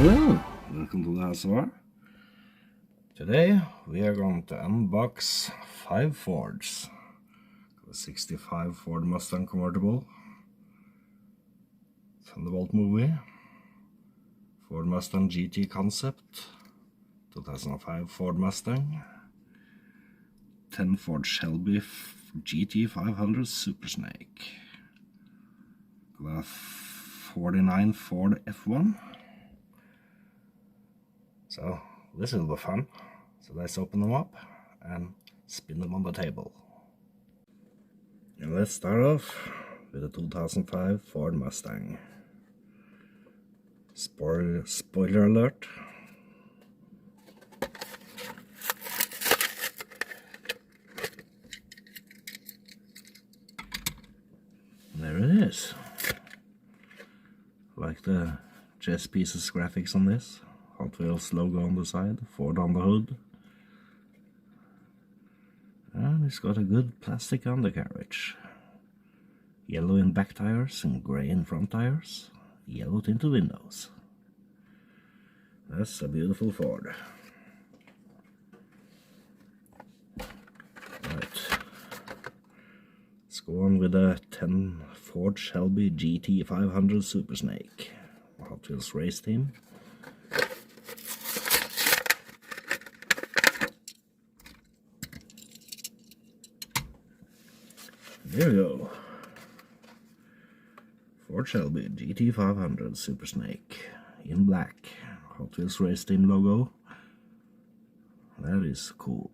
Hello, welcome to the SR. Today we are going to unbox 5 Fords. The 65 Ford Mustang convertible, Thunderbolt movie, Ford Mustang GT concept, 2005 Ford Mustang, 10 Ford Shelby GT 500 Super Snake, the 49 Ford F1. So this will be fun. So let's open them up and spin them on the table. And let's start off with the 2005 Ford Mustang. Spoiler alert. There it is. Like the chess pieces graphics on this. Hot Wheels logo on the side, Ford on the hood. And it's got a good plastic undercarriage. Yellow in back tires and grey in front tires. Yellow tinted windows. That's a beautiful Ford. Right. Let's go on with a 10 Ford Shelby GT 500 Super Snake. Hot Wheels race team. There we go. Ford Shelby GT 500 Super Snake in black. Hot Wheels race team logo. That is cool.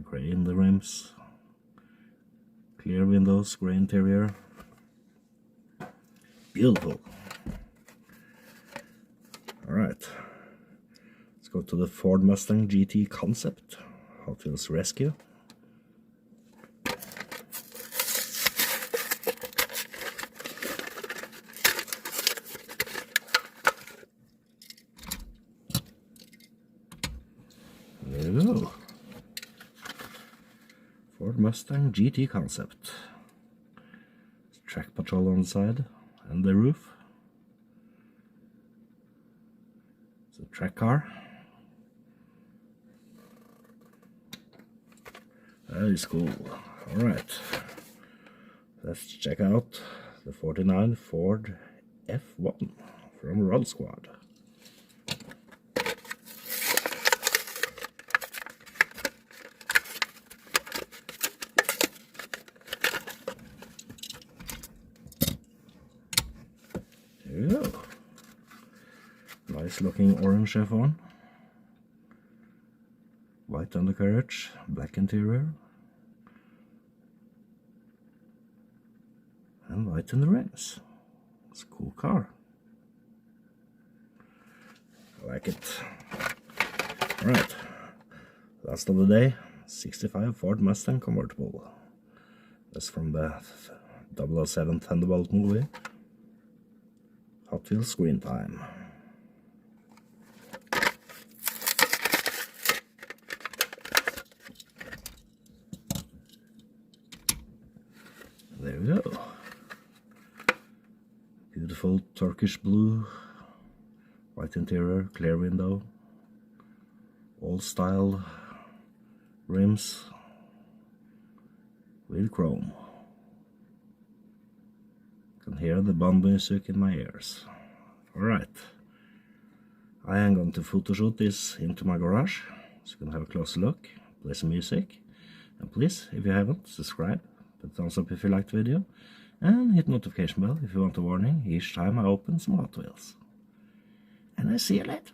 Grey in the rims. Clear windows, grey interior. Beautiful. Alright. Let's go to the Ford Mustang GT concept. Hot Wheels Rescue. There we go. Ford Mustang GT concept. Track patrol on the side and the roof. It's a track car. That is cool. Alright. Let's check out the 49 Ford F1 from Road Squad. There we go. Nice looking orange F1. White undercarriage, black interior. And white in the rims. It's a cool car. I like it. Alright. Last of the day, 65 Ford Mustang convertible. That's from the 007 Thunderbolt movie. Hot Wheels screen time. There we go. Beautiful Turkish blue, white interior, clear window, old style rims with chrome. Can hear the Bond music in my ears. Alright, I am going to photoshoot this into my garage, so you can have a closer look, play some music, and please, if you haven't, subscribe, put a thumbs up if you liked the video, and hit the notification bell if you want a warning each time I open some Hot Wheels. And I see you later.